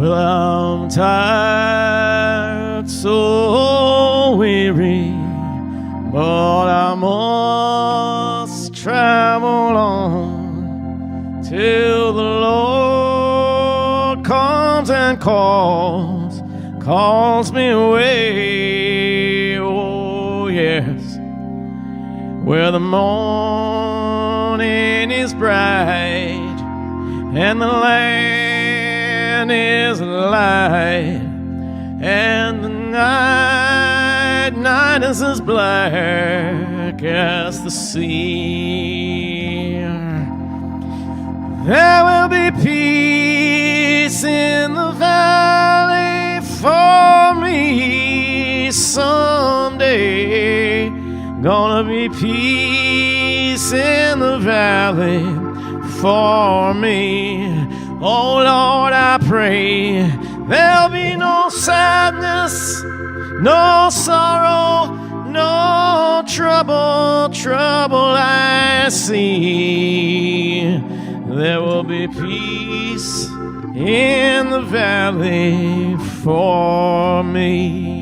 Well, I'm tired, so weary, but I must travel on till the Lord comes and calls me away. Oh, yes, where the morning is bright and the land is light, and the night is as black as the sea. There will be peace in the valley for me someday. Gonna be peace in the valley for me. Oh Lord, I pray there'll be no sadness, no sorrow, no trouble I see. There will be peace in the valley for me.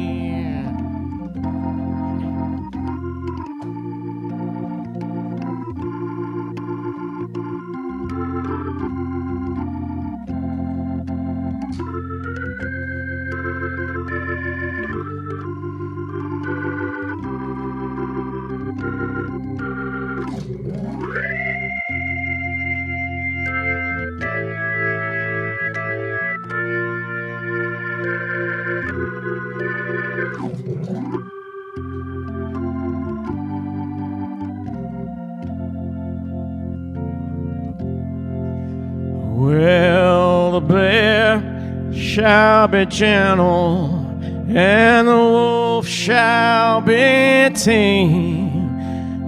Well, the bear shall be gentle, and the wolf shall be tame,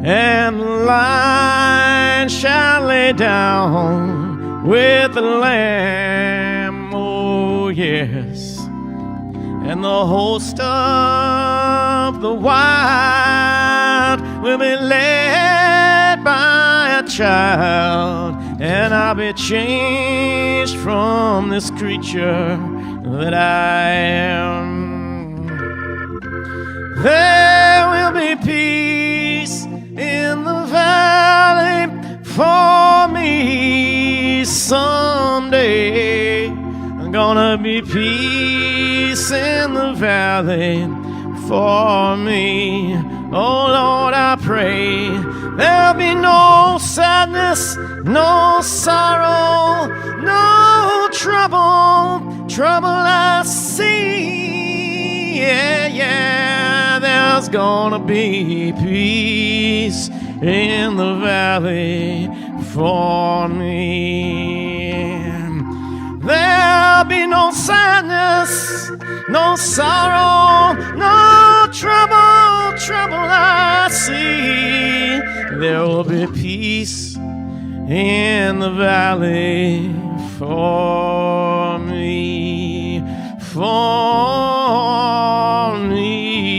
and the lion shall lay down with the lamb. Oh, yes, and the host of the wild will be led by a child, and I'll be changed from this creature that I am. There will be peace in the valley for me someday. Gonna be peace in the valley for me. Oh Lord, I pray there'll be no sadness, no sorrow, no trouble I see. Yeah, there's gonna be peace in the valley for me. There'll be no sadness, no sorrow, no trouble I see. There will be peace in the valley for me, for me.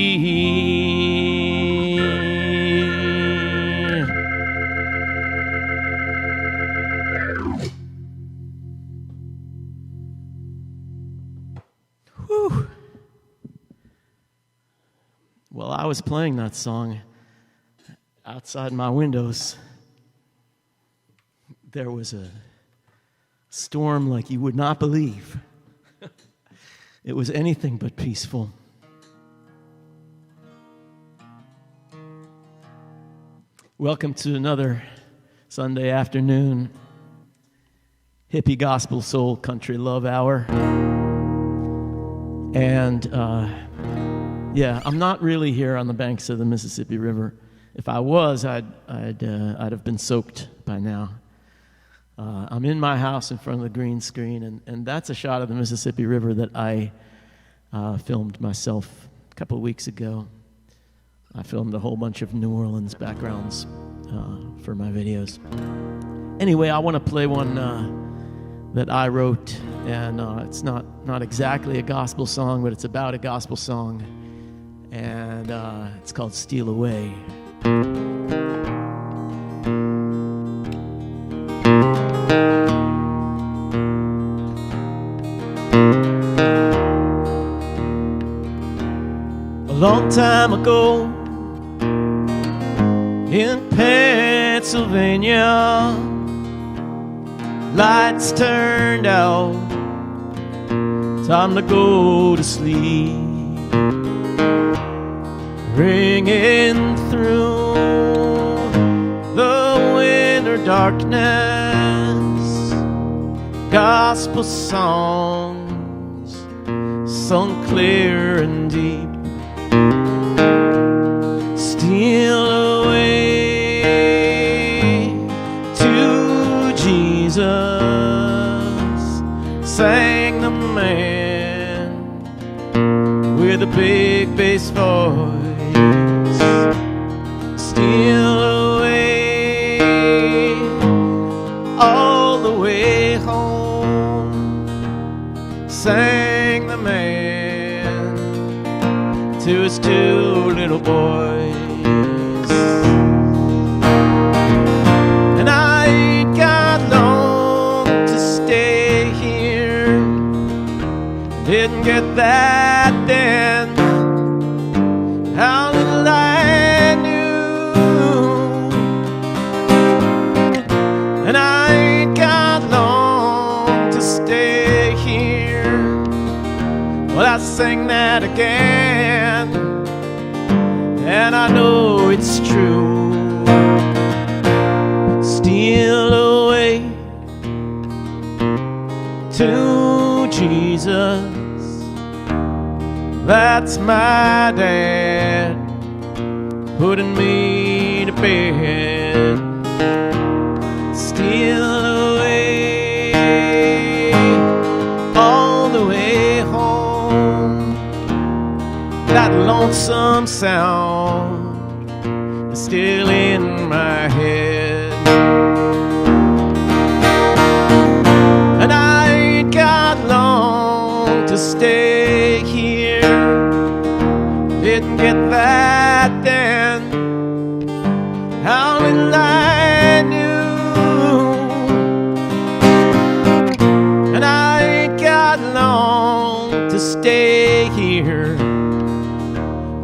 Whew. Well, I was playing that song outside my windows. There was a storm like you would not believe. It was anything but peaceful. Welcome to another Sunday afternoon Hippe Gospel Soul Country Love Hour. And I'm not really here on the banks of the Mississippi River. If I was, I'd have been soaked by now. I'm in my house in front of the green screen, and that's a shot of the Mississippi River that I filmed myself a couple of weeks ago. I filmed a whole bunch of New Orleans backgrounds for my videos. Anyway, I want to play one that I wrote, and it's not exactly a gospel song, but it's about a gospel song, and it's called Steal Away. long time ago in Pennsylvania, lights turned out, time to go to sleep. Ringing through the winter darkness, gospel songs sung clear and deep. Steal away to Jesus, sang the man with a big bass voice. Steal away all the way home, sang the man to his two little boys. And I ain't got long to stay here, didn't get that then. How little I knew. And I ain't got long to stay here. Well, I sing that again, and I know it's true. Steal away to Jesus, that's my dad putting me to bed. Steal away all the way home, that lonesome sound is still in my head. And I ain't got long to stay here, didn't get that then. How little I knew. And I ain't got long to stay here.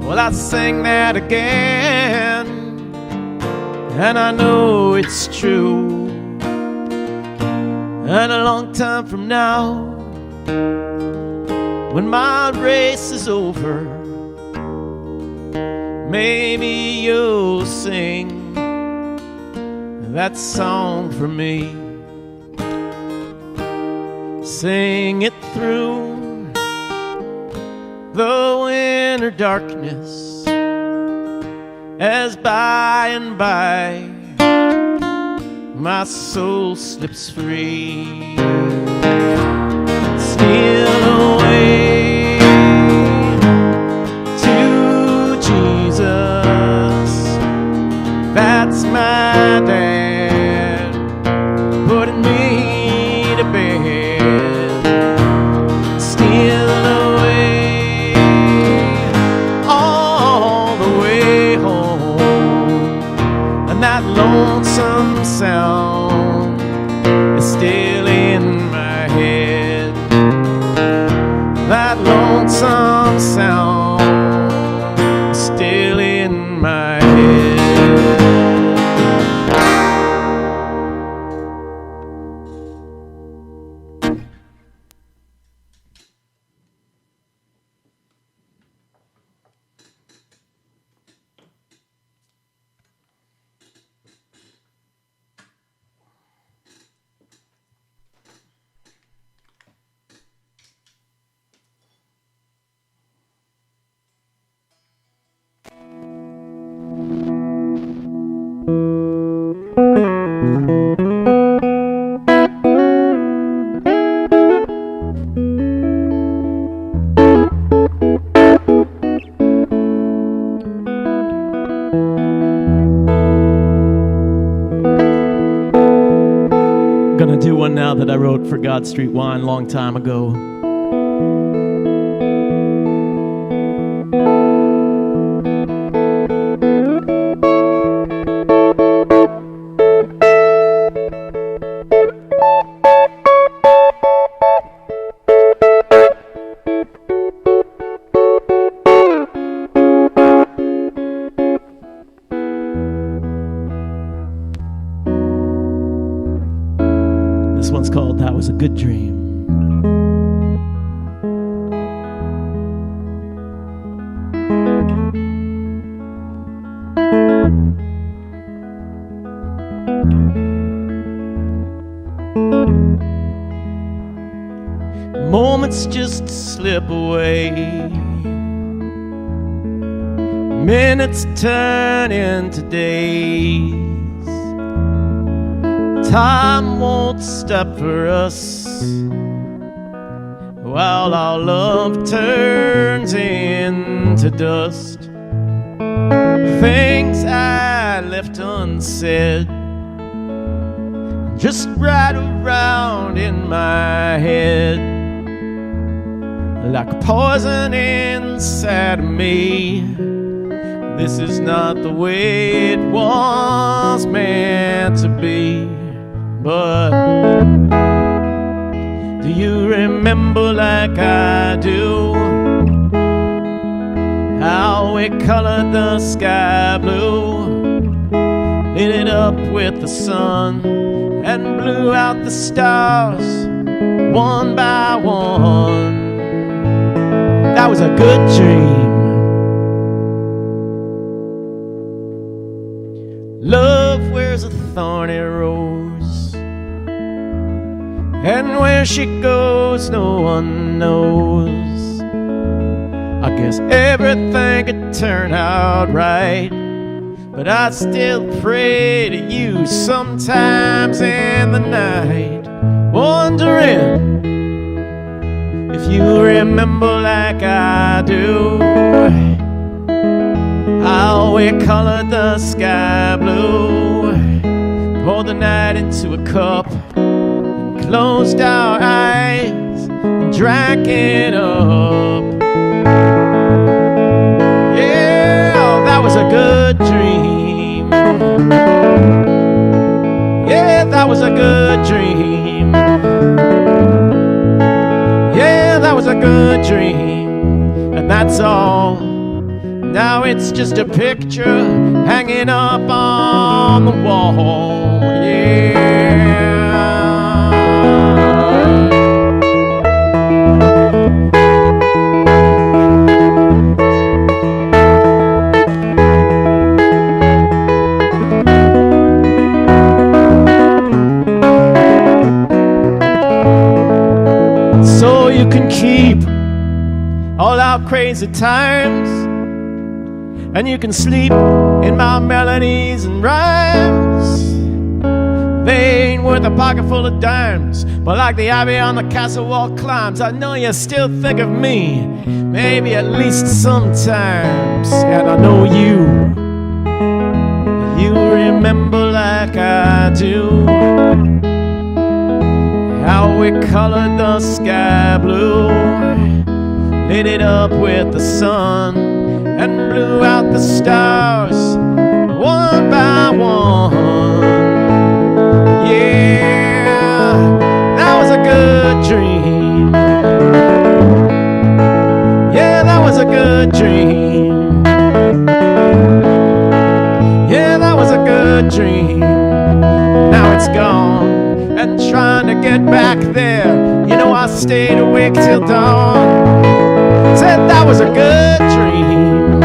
Well, I sing that again, and I know it's true. And a long time from now, when my race is over, maybe you'll sing that song for me. Sing it through the winter darkness, as by and by my soul slips free. Steal away to Jesus, that's my dad putting me to bed. Steal away all the way home, and that lonesome sound is still in my head. That lonesome sound is still in my head. Gonna do one now that I wrote for God Street Wine a long time ago. was a good dream. Moments just slip away, minutes turn into days. Time won't stop for us while our love turns into dust. Things I left unsaid just right around in my head, like poison inside of me. This is not the way it was meant to be. But do you remember like I do how we colored the sky blue, lit it up with the sun, and blew out the stars one by one? That was a good dream. Love wears a thorny rose, and where she goes no one knows. I guess everything could turn out right, but I still pray to you sometimes in the night, wondering if you remember like I do how we colored the sky blue, poured the night into a cup, and closed our eyes and drank it up. Yeah, that was a good dream. Yeah, that was a good dream. Yeah, that was a good dream. And that's all. Now it's just a picture hanging up on the wall. Yeah. So you can keep all our crazy times, and you can sleep in my melodies and rhymes. They ain't worth a pocket full of dimes, but like the ivy on the castle wall climbs, I know you still think of me, maybe at least sometimes. And I know you remember like I do how we colored the sky blue, lit it up with the sun, and blew out the stars one by one. Yeah, that was a good dream. Yeah, that was a good dream. Yeah, that was a good dream. Now it's gone, and trying to get back there, you know I stayed awake till dawn. Said that was a good dream.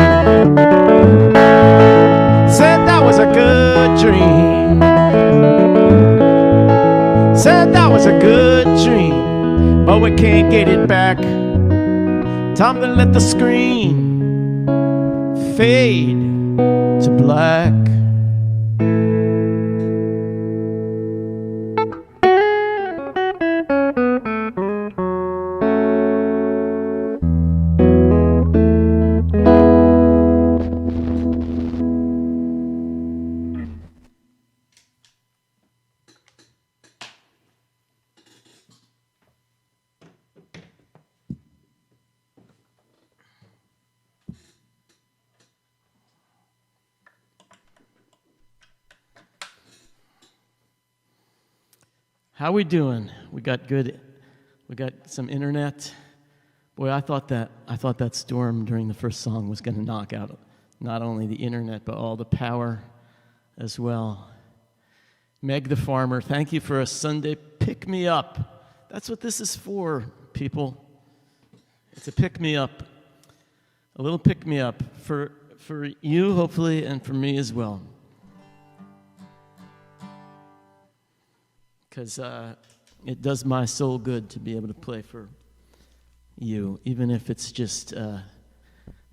Said that was a good dream. Said that was a good dream, but we can't get it back. Time to let the screen fade to black. How we doing? We got good. We got some internet. Boy, I thought that storm during the first song was going to knock out not only the internet but all the power as well. Meg the farmer, thank you for a Sunday pick me up. that's what this is for, people. It's a pick-me-up, a little pick-me-up for you, hopefully, and for me as well. Because it does my soul good to be able to play for you, even if it's just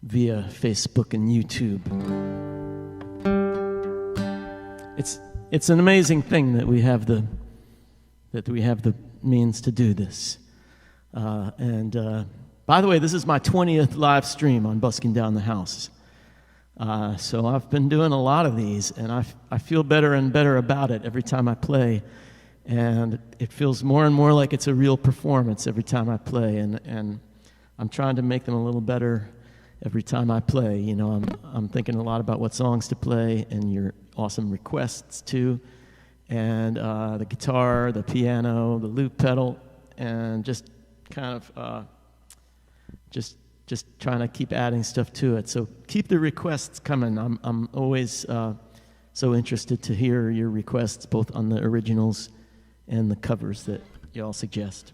via Facebook and YouTube. It's an amazing thing that we have the means to do this. And by the way, this is my 20th live stream on Busking Down the House. So I've been doing a lot of these, and I feel better and better about it every time I play. And it feels more and more like it's a real performance every time I play. And I'm trying to make them a little better every time I play. You know, I'm thinking a lot about what songs to play and your awesome requests too. And the guitar, the piano, the loop pedal, and just kind of just trying to keep adding stuff to it. So keep the requests coming. I'm always so interested to hear your requests, both on the originals and the covers that y'all suggest.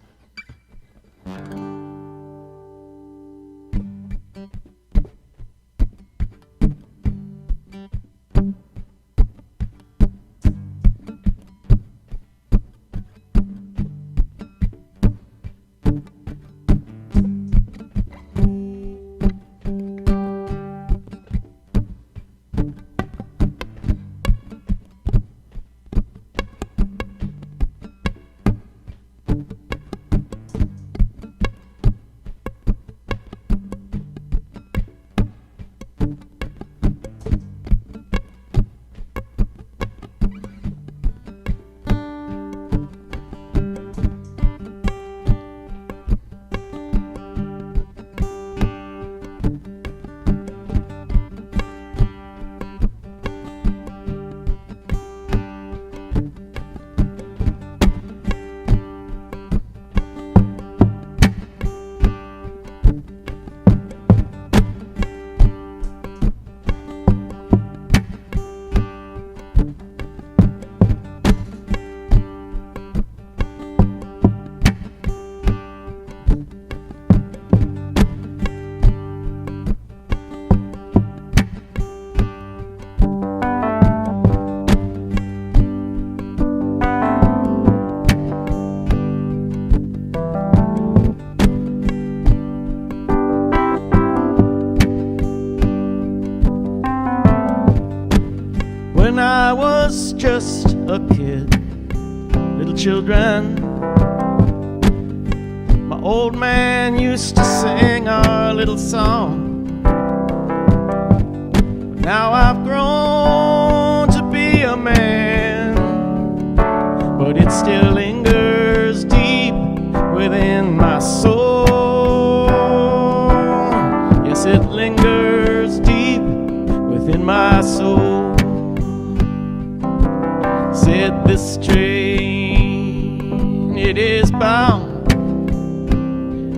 When I was just a kid, little children, my old man used to sing our little song. Now I've grown to be a man, but it still lingers deep within my soul. Yes, it lingers deep within my soul. Said this train, it is bound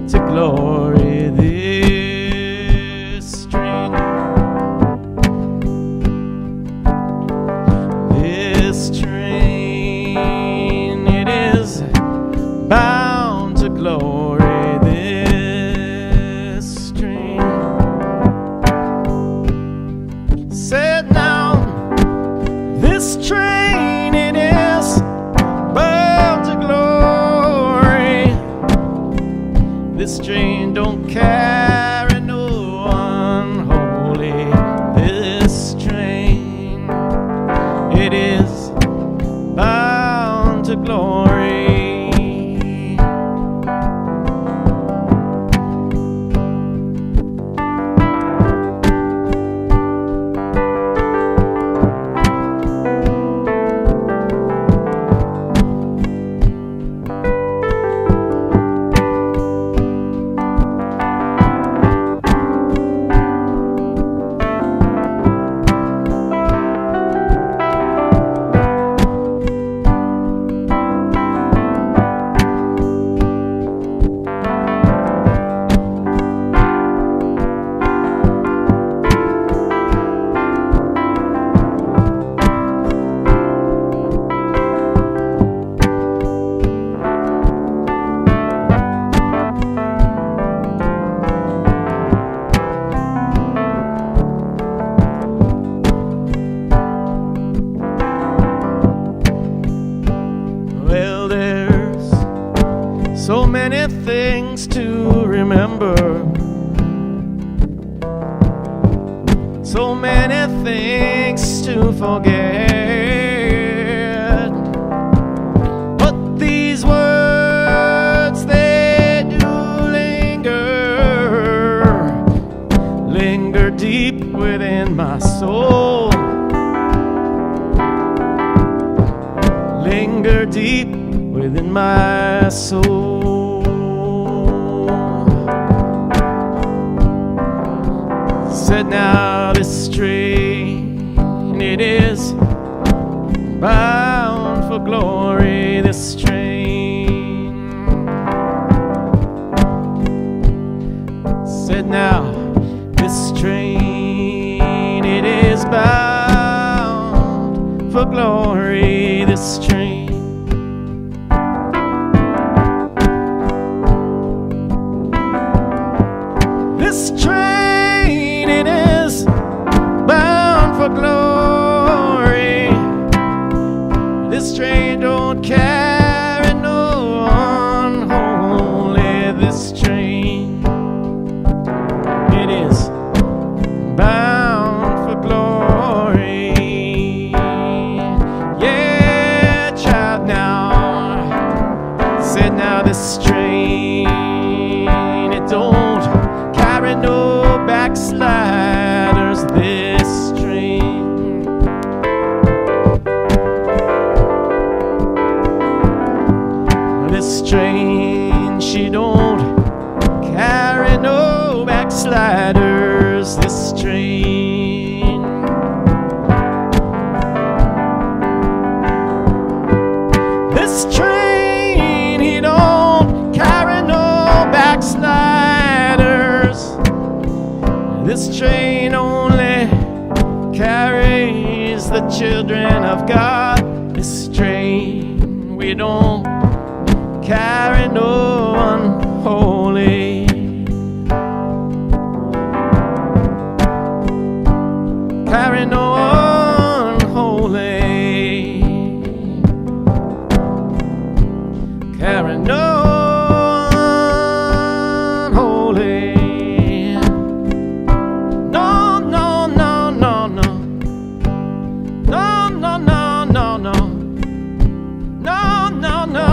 to glory. This train, it is bound to glory. This train said now, this train, it is bound to glory. This train don't carry no unholy. This train, it is bound to glory. many things to remember, so many things to forget. But these words, they do linger deep within my soul, linger deep within my soul. Said now this train, it is bound for glory, this train. Said now this train, it is bound for glory, this train. This train, it is bound for glory. This train don't carry no unholy. This train, it is bound for glory. Yeah, child, now said now this train, it don't carry no backsliders. This train, this train, she don't carry no backsliders. This train, this train, he don't carry no backsliders. This train only carries the children of God. This train, we don't carry no unholy. Carry no unholy. Carry no unholy. No, no, no, no, no. No, no, no, no, no. No, no, no.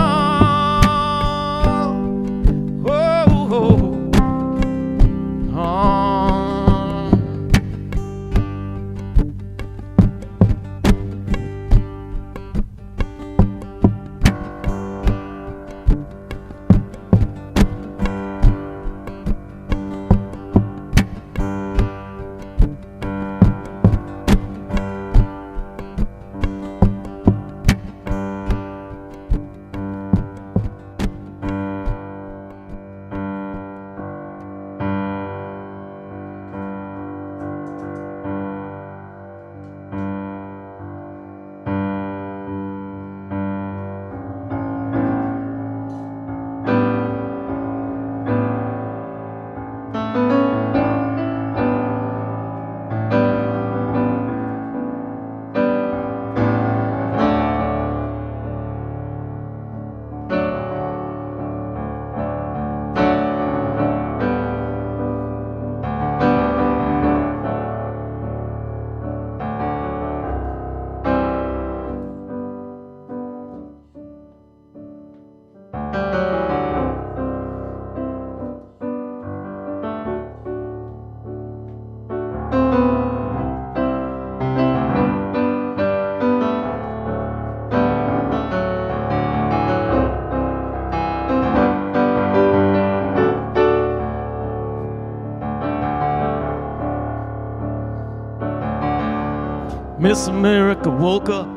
Miss America woke up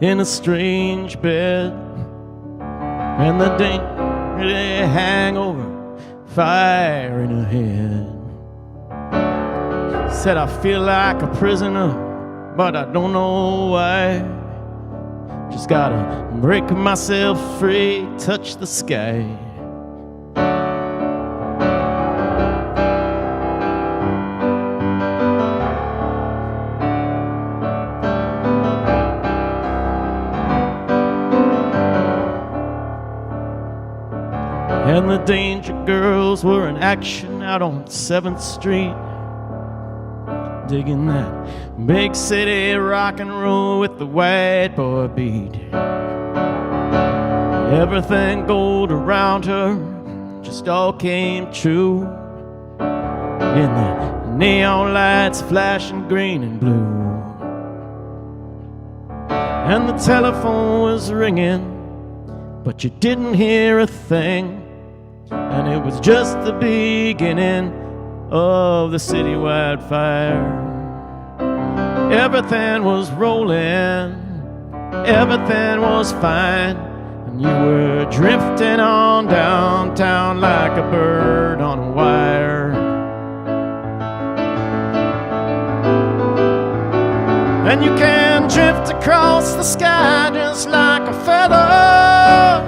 in a strange bed, and the daily hangover fire in her head. Said I feel like a prisoner, but I don't know why. Just gotta break myself free, touch the sky. And the Danger Girls were in action out on 7th Street, digging that big city rock and roll with the white boy beat. Everything gold around her just all came true, in the neon lights flashing green and blue. And the telephone was ringing, but you didn't hear a thing. And it was just the beginning of the citywide fire. Everything was rolling, everything was fine, and you were drifting on downtown like a bird on a wire. And you can drift across the sky just like a feather,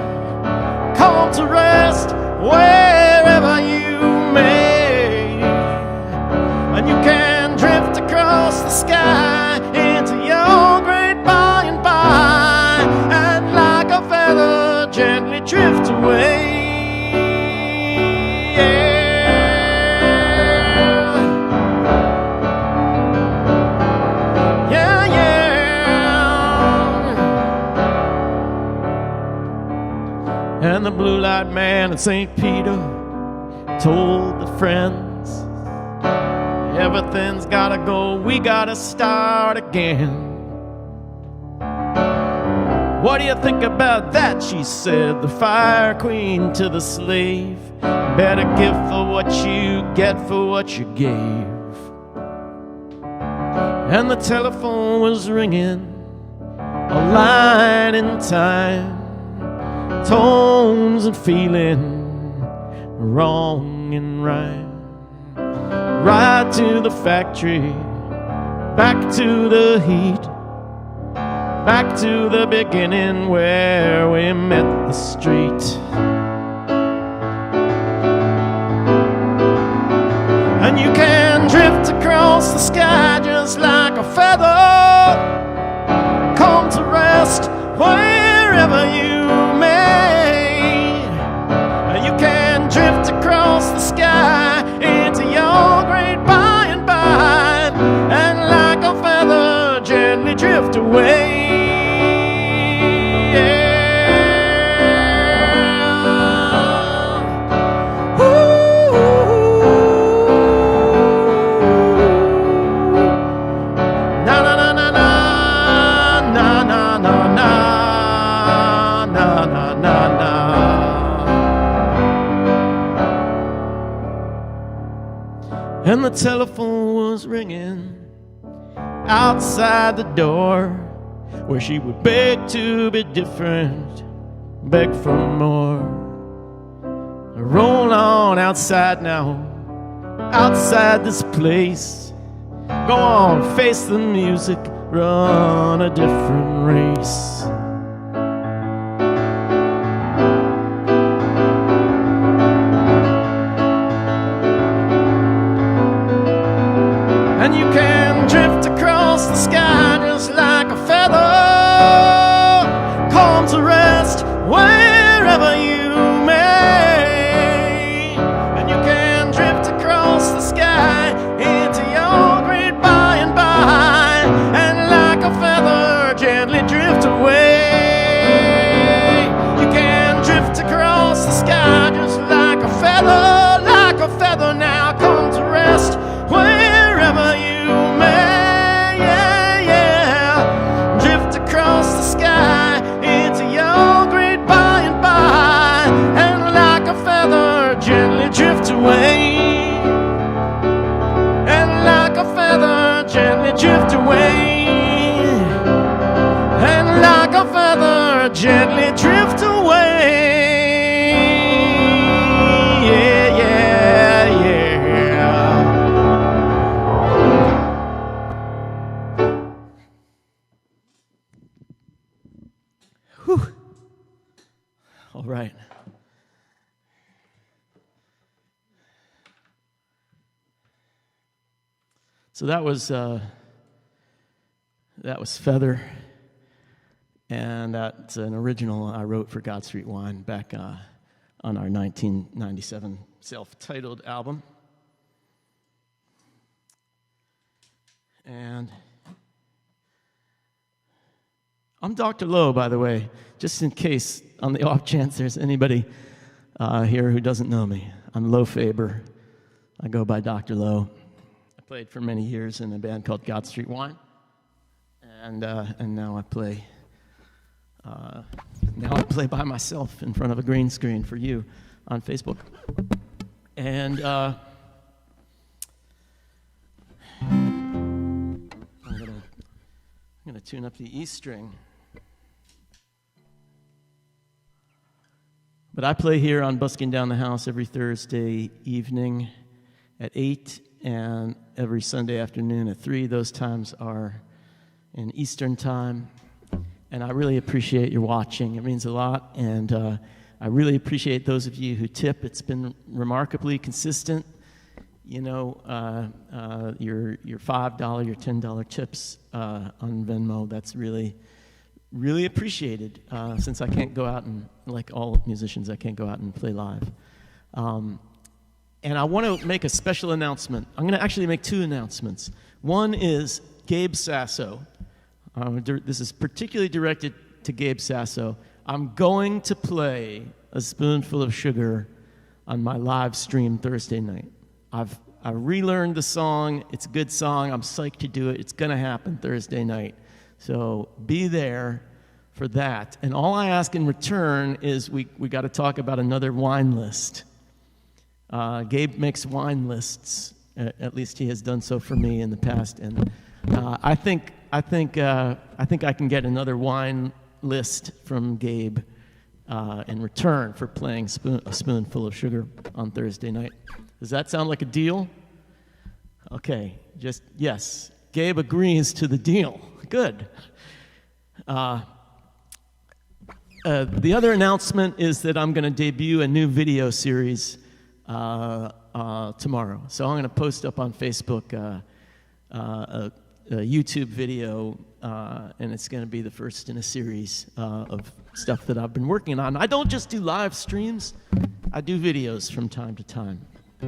come to rest wherever you may. And you can drift across the sky into your great by and by, and like a feather gently drift away. And the blue light man at St. Peter told the friends, everything's gotta go, we gotta start again. What do you think about that? She said, the fire queen to the slave, better give for what you get for what you gave. And the telephone was ringing, a line in time, tones and feeling, wrong and right. Right to the factory, back to the heat, back to the beginning where we met the street. And you can drift across the sky just like a feather, come to rest wherever you may. And you can drift across the sky into your great by and by, and like a feather gently drift away. And the telephone was ringing outside the door, where she would beg to be different, beg for more. Roll on outside now, outside this place. Go on, face the music, run a different race. And you can drift across the sky just like a feather, come to rest wherever you may. And you can drift across the sky into your great by and by, and like a feather gently drift away. You can drift across the sky just like a feather now, come to rest wherever you may, yeah, yeah. Drift across the sky into your great by and by, and like a feather gently drift away. And like a feather gently drift away. And like a feather gently drift away. Yeah, yeah, yeah. Whew. All right. So that was Feather, and that's an original I wrote for God Street Wine back on our 1997 self-titled album. And I'm Dr. Lowe, by the way, just in case, on the off chance there's anybody here who doesn't know me. I'm Lowe Faber. I go by Dr. Lowe. I played for many years in a band called God Street Wine, and now I play. Now I play by myself in front of a green screen for you on Facebook. And I'm gonna tune up the E string. But I play here on Busking Down the House every Thursday evening at 8 and every Sunday afternoon at 3. Those times are in Eastern Time. And I really appreciate your watching. It means a lot. And I really appreciate those of you who tip. It's been remarkably consistent. You know, your $5, your $10 tips on Venmo, that's really, really appreciated. Since I can't go out and, like all musicians, I can't go out and play live. And I want to make a special announcement. I'm going to actually make two announcements. One is Gabe Sasso. This is particularly directed to Gabe Sasso. I'm going to play A Spoonful of Sugar on my live stream Thursday night. I relearned the song. It's a good song. I'm psyched to do it. It's going to happen Thursday night. So be there for that. And all I ask in return is we got to talk about another wine list. Gabe makes wine lists. At least he has done so for me in the past. And I think I can get another wine list from Gabe in return for playing A Spoonful of Sugar on Thursday night. Does that sound like a deal? Okay, just yes. Gabe agrees to the deal. Good. The other announcement is that I'm going to debut a new video series tomorrow. So I'm going to post up on Facebook a YouTube video, and it's going to be the first in a series of stuff that I've been working on. I don't just do live streams. I do videos from time to time. I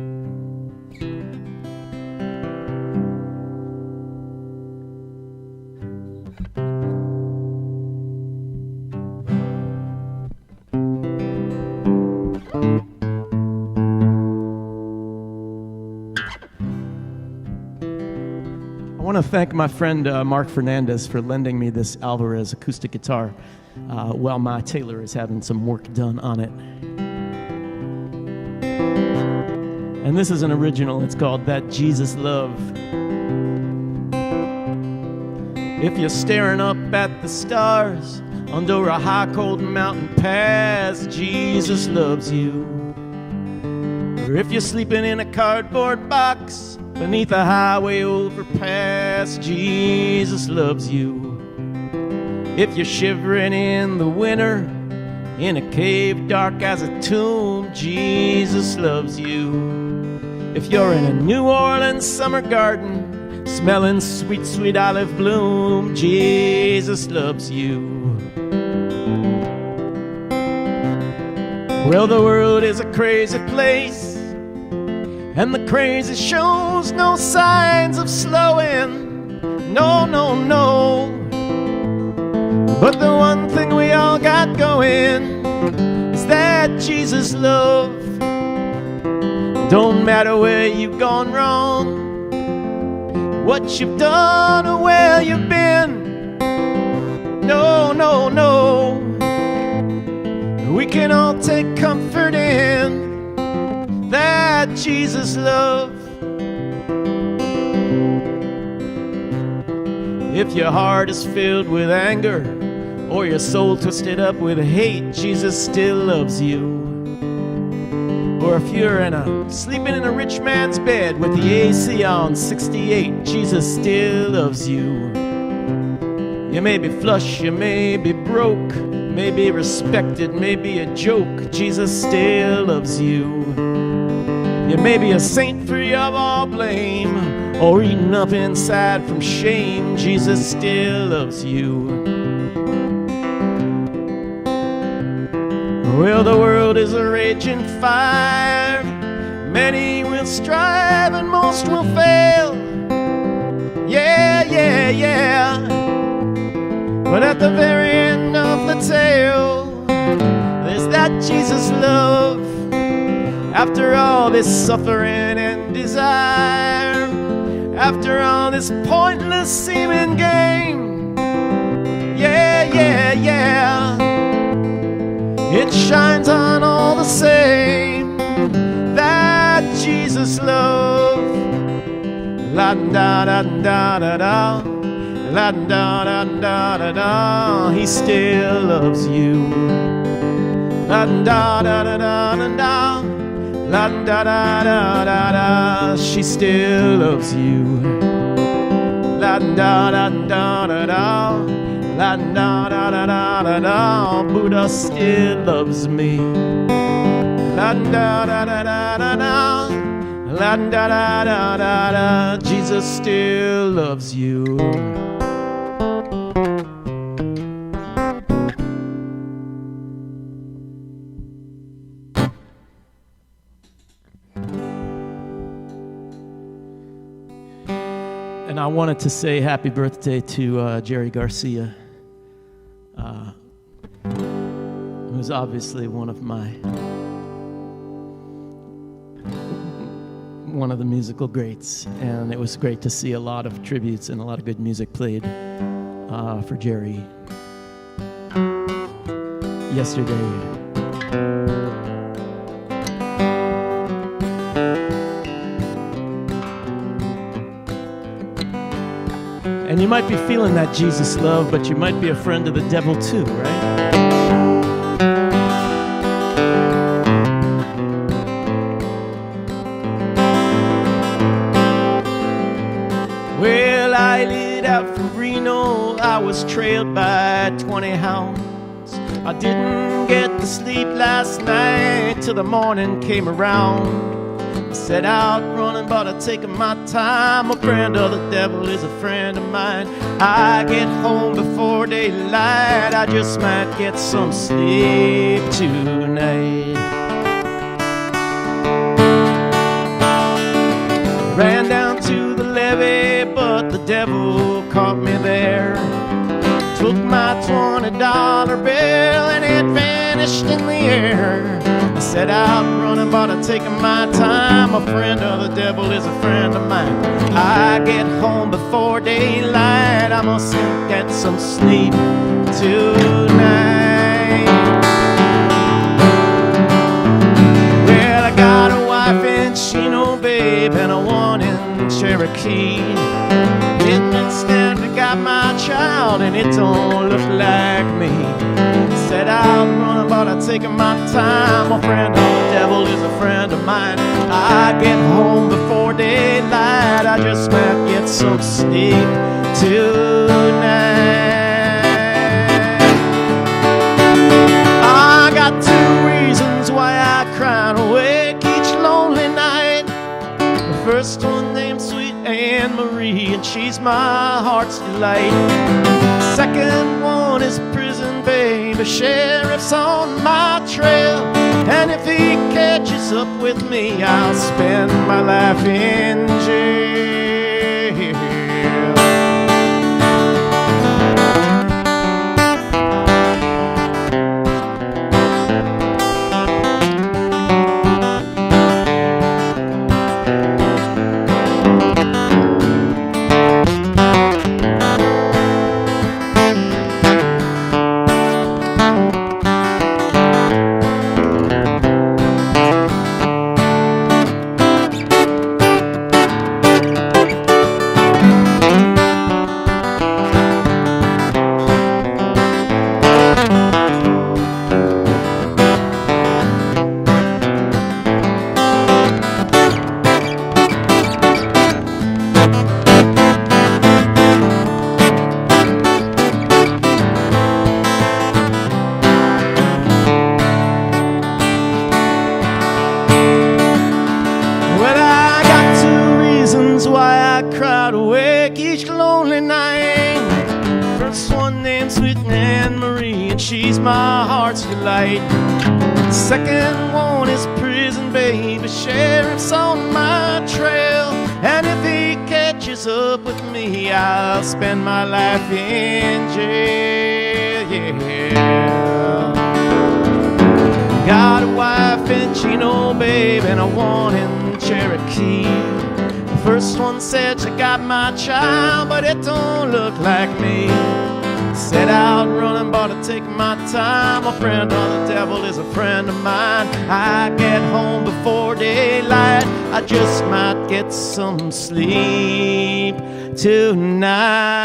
want to thank my friend Mark Fernandez for lending me this Alvarez acoustic guitar while my tailor is having some work done on it. And this is an original. It's called That Jesus Love. If you're staring up at the stars under a high cold mountain pass, Jesus loves you. Or if you're sleeping in a cardboard box beneath a highway overpass, Jesus loves you. If you're shivering in the winter in a cave dark as a tomb, Jesus loves you. If you're in a New Orleans summer garden smelling sweet, sweet olive bloom, Jesus loves you. Well, the world is a crazy place, and the crazy shows no signs of slowing. No, no, no. But the one thing we all got going is that Jesus love. Don't matter where you've gone wrong, what you've done or where you've been. No, no, no. We can all take comfort in that Jesus love. If your heart is filled with anger or your soul twisted up with hate, Jesus still loves you. Or if you're sleeping in a rich man's bed with the AC on 68, Jesus still loves you. You may be flush, you may be broke, may be respected, may be a joke, Jesus still loves you. You may be a saint free of all blame, or eaten up inside from shame, Jesus still loves you. Well, the world is a raging fire. Many will strive and most will fail. Yeah, yeah, yeah. But at the very end of the tale, there's that Jesus love. After all this suffering and desire, after all this pointless seeming game, yeah, yeah, yeah, it shines on all the same. That Jesus love. La da da da da da, la da da da da da. He still loves you. La da da da da da da, la da da da da da. She still loves you. La da da da da da, la da da da da da da. Buddha still loves me. La da da da da da da, la da da da da da. Jesus still loves you. And I wanted to say happy birthday to Jerry Garcia, who's obviously one of the musical greats, and it was great to see a lot of tributes and a lot of good music played for Jerry yesterday. And you might be feeling that Jesus love, but you might be a friend of the devil too, right? Well, I lit out from Reno. I was trailed by 20 hounds. I didn't get to sleep last night till the morning came around. I set out running, but I'm taking my time. A friend of the devil is a friend of mine. I get home before daylight. I just might get some sleep tonight. Ran down to the levee, but the devil caught me there. Took my $20 bill and it vanished in the air. I set out running, but I'm taking my time. A friend of the devil is a friend of mine. I get home before daylight. I must get some sleep tonight. Well, I got a wife in Chino, babe, and a one in Cherokee. In Stanford, got my child, and it don't look like me. Set out running, but I'm taking my time. A friend of the devil is a friend of mine. I get home before daylight. I just might get some sleep tonight. I got 2 reasons why I cry awake each lonely night. The first one named Sweet Anne Marie, and she's my heart's delight. Second one is prison, babe. The sheriff's on my trail, and if he catches up with me, I'll spend my life in jail. First one named Sweet Anne Marie, and she's my heart's delight. The second one is Prison Babe, the sheriff's on my trail. And if he catches up with me, I'll spend my life in jail, yeah. Got a wife in Chino, babe, and a one in Cherokee. The first one said she got my child, but it don't look like me. Set out running, but I take my time. A friend of the devil is a friend of mine. I get home before daylight, I just might get some sleep tonight.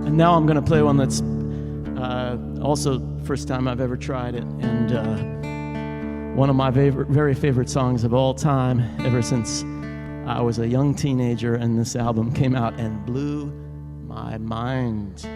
And now I'm going to play one that's also first time I've ever tried it, and one of my very favorite songs of all time, ever since I was a young teenager, and this album came out and blew my mind.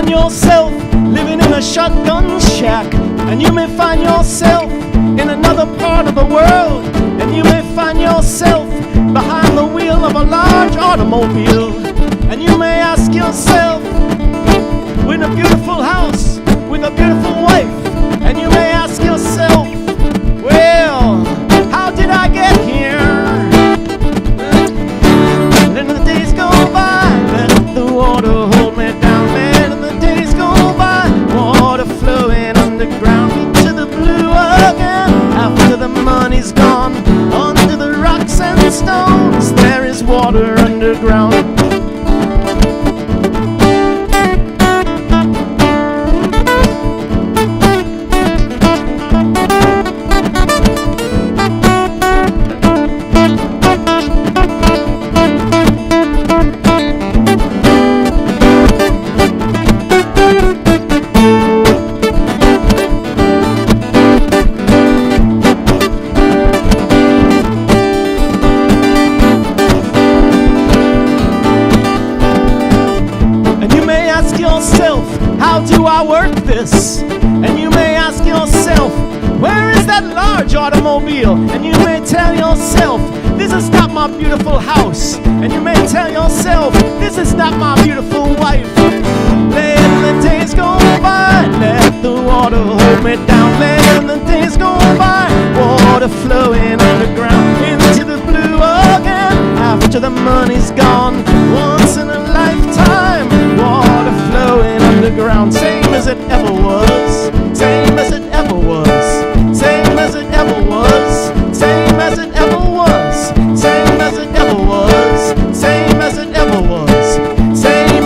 Yourself living in a shotgun shack, and you may find yourself in another part of the world, and you may find yourself behind the wheel of a large automobile, and you may ask yourself, with a beautiful house, with a beautiful wife, and you may ask yourself, well, how did I get here? And then the days go by, let the water hold me down, man. Flowing underground into the blue again. After the money's gone, under the rocks and stones, there is water underground. How do I work this? And you may ask yourself, where is that large automobile? And you may tell yourself, this is not my beautiful house. And you may tell yourself, this is not my beautiful wife. Let the days go by, let the water hold me down. Let the days go by, water flowing underground into the blue again. After the money's gone, once in a lifetime, water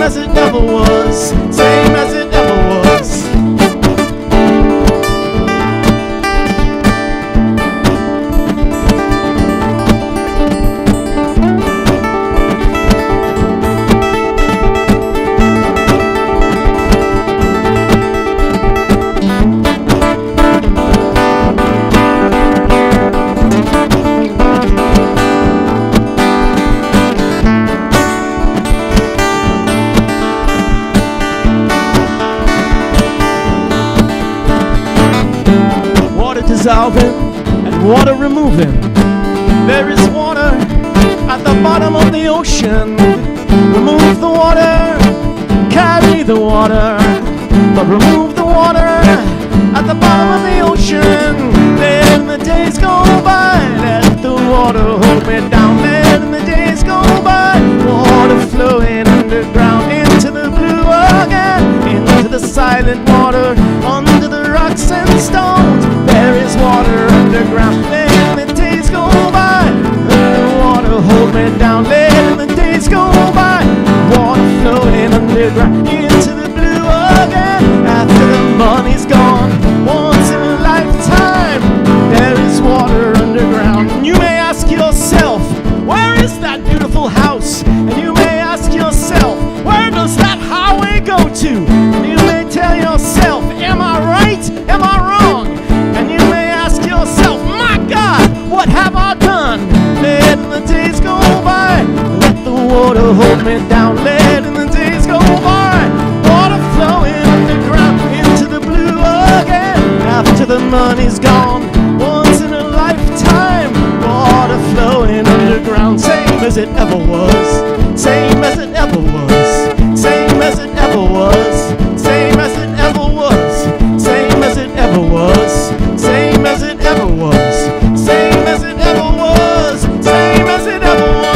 as it ever was, same as it ever was. Dissolving and water removing. There is water at the bottom of the ocean. Remove the water, carry the water, but remove the water at the bottom of the ocean. Let the days go by, let the water hold me down. Let the days go by, water flowing underground into the blue again, into the silent water, under the rocks and stones. There is water underground. Let the days go by, let the water hold me down. Let the days go by, water flowing underground into the blue again. After the money's gone, once in a lifetime, there is water underground. And you may ask yourself, where is that beautiful house? And you may ask yourself, where does that highway go to? And you may tell yourself, am I right? Am I wrong? And you may ask yourself, my God, what have I done? Let the days go by, let the water hold me down. Let the days go by, water flowing underground into the blue again. After the money's gone, once in a lifetime, water flowing underground. Same as it ever was, same as it ever was, same as it ever was, same as it ever was, same as it ever was, same as it ever was, same as it ever was, same as it ever was.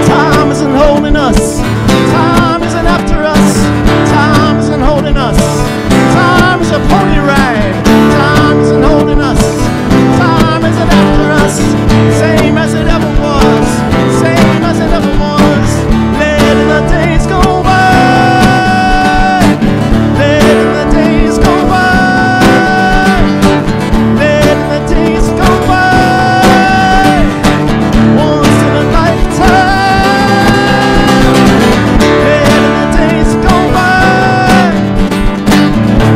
Time isn't holding us. Time isn't after us. Time isn't holding us. Time is a pony ride. Time isn't holding us. Time isn't after us. Same as it ever was. Same as it ever was. Let the days go by. Let the days go by. Let the days go by. Once in a lifetime. Let the days go by.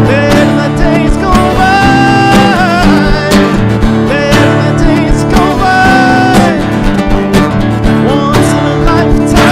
Let the days go by. Let the days go by. Once in a lifetime.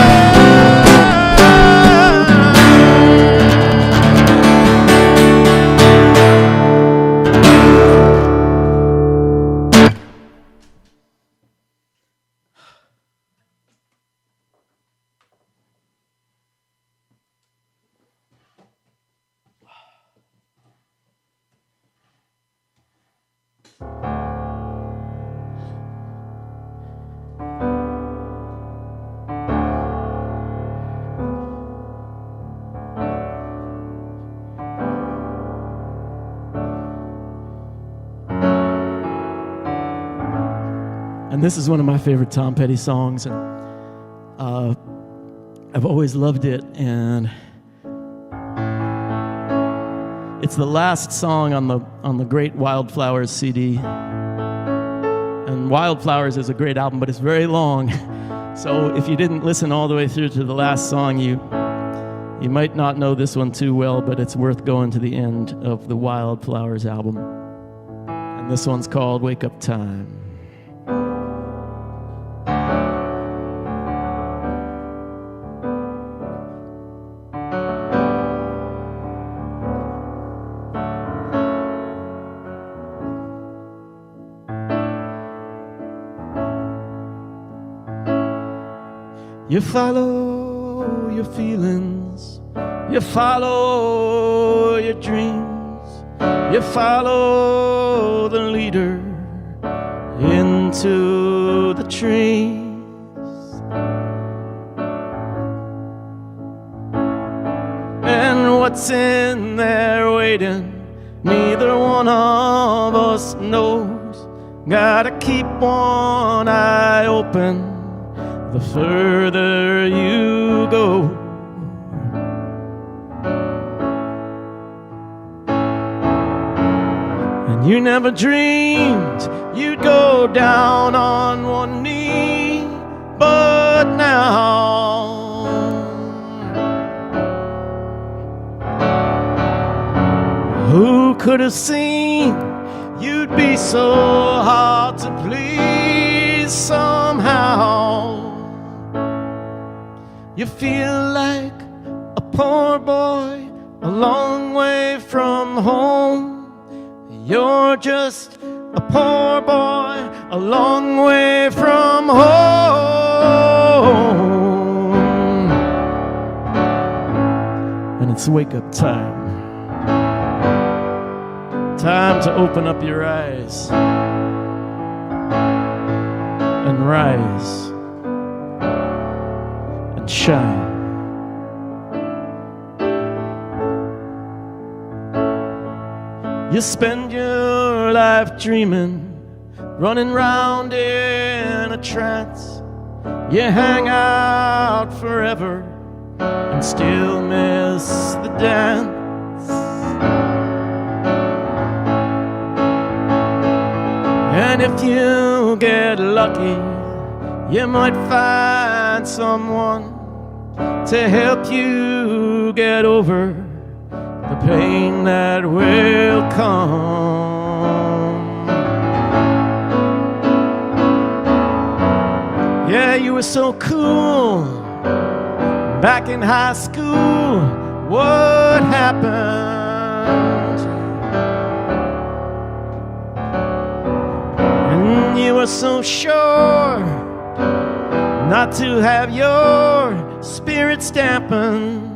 And this is one of my favorite Tom Petty songs, and I've always loved it. And it's the last song on the Great Wildflowers CD. And Wildflowers is a great album, but it's very long. So if you didn't listen all the way through to the last song, you might not know this one too well, but it's worth going to the end of the Wildflowers album. And this one's called Wake Up Time. You follow your feelings, you follow your dreams, you follow the leader into the trees. what's in there waiting, neither one of us knows. Gotta keep one eye open the further you go. And you never dreamed you'd go down on one knee, but now who could have seen you'd be so hard to please? Somehow you feel like a poor boy a long way from home. You're just a poor boy a long way from home. And it's wake-up time. Time to open up your eyes and rise and shine. You spend your life dreaming, running round in a trance. You hang out forever and still miss the dance. And if you get lucky, you might find someone to help you get over the pain that will come. Yeah, you were so cool back in high school. What happened? And you were so sure not to have your spirits dampened.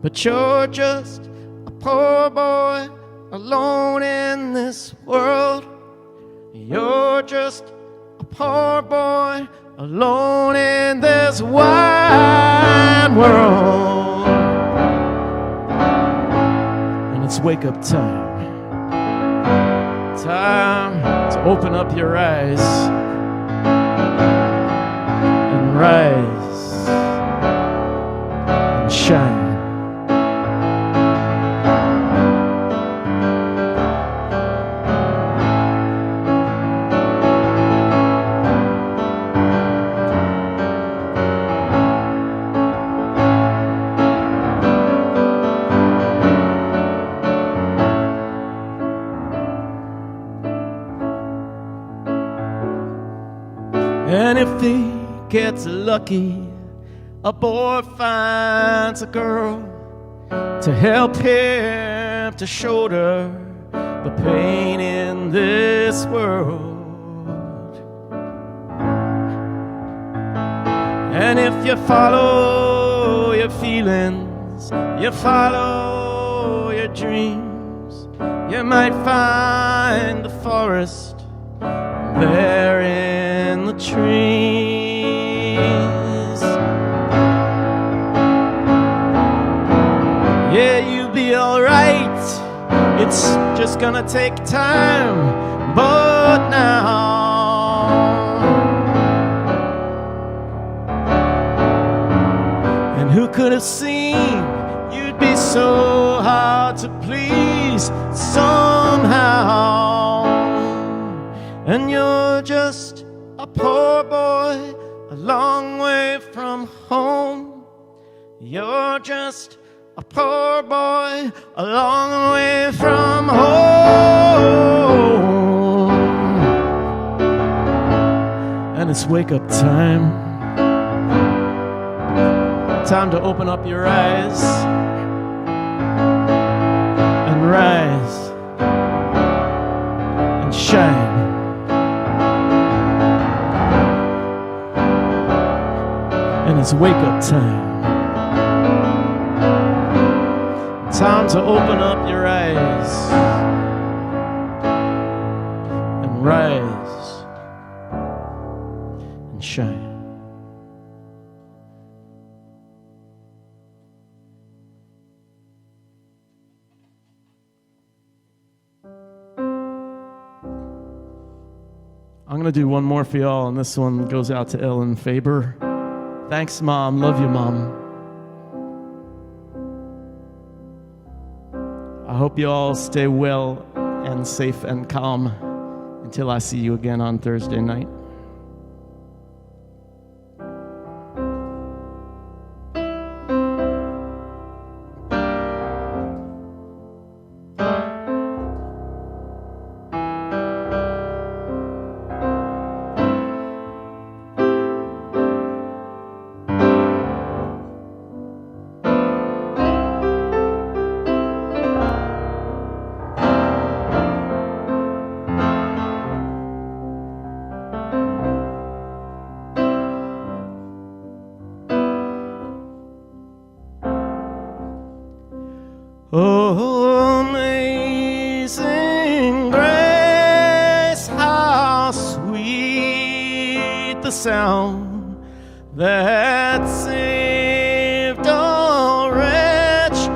But you're just a poor boy alone in this world. You're just a poor boy alone in this wide world. And it's wake-up time. Time to open up your eyes and rise and shine. And if he gets lucky, a boy finds a girl to help him to shoulder the pain in this world. And if you follow your feelings, you follow your dreams, you might find the forest there in the trees. Yeah, you'll be alright. It's just gonna take time, but now and who could have seen you'd be so hard to please somehow? And you're just a poor boy a long way from home. You're just a poor boy a long way from home. And it's wake-up time. Time to open up your eyes and rise and shine. And it's wake-up time. Time to open up your eyes and rise and shine. I'm going to do one more for y'all, and this one goes out to Ellen Faber. Thanks, Mom. Love you, Mom. I hope you all stay well and safe and calm until I see you again on Thursday night. Oh, amazing grace, how sweet the sound that saved a wretch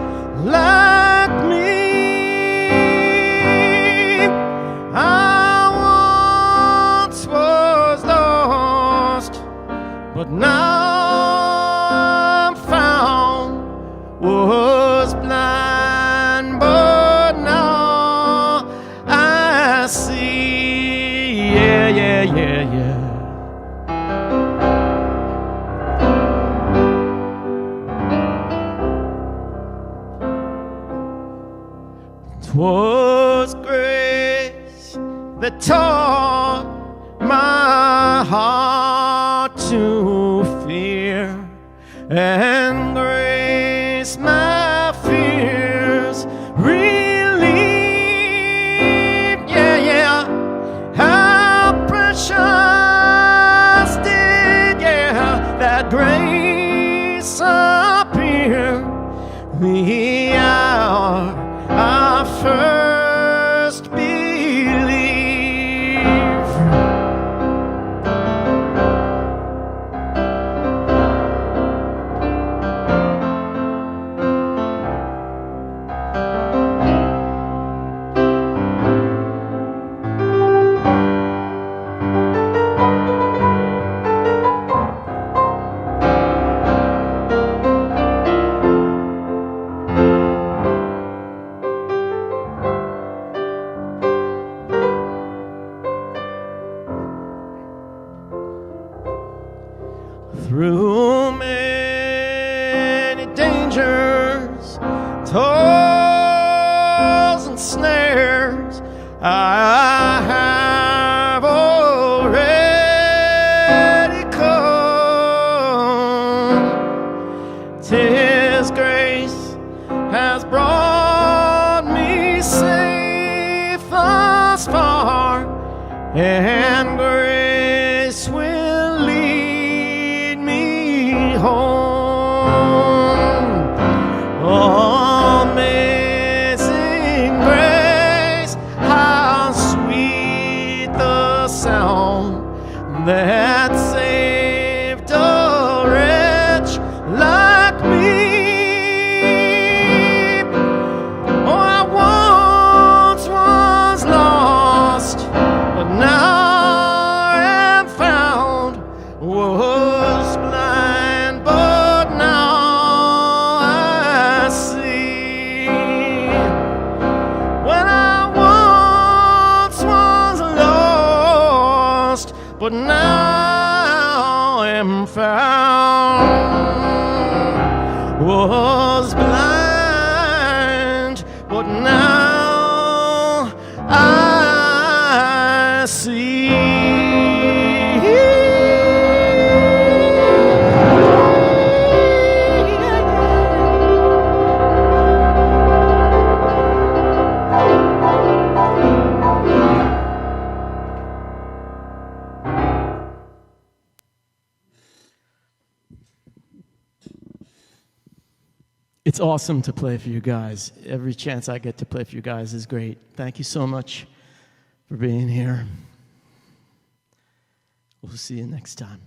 like me. I once was lost, but now I'm found, was blind. Yeah. 'Twas grace that taught my heart to fear, and grace my fears relieved. Yeah. How precious did, that grace appear the hour I first believed. Through many dangers, toils and snares, I have already come. 'Tis grace has brought me safe thus far, and grace will lead me home. Amazing grace, how sweet the sound that saved a wretch like me. Oh, I once was lost, but now am found, was blind, but now I see. When I once was lost, but now am found, was blind, but now I see. It's awesome to play for you guys. Every chance I get to play for you guys is great. Thank you so much for being here. We'll see you next time.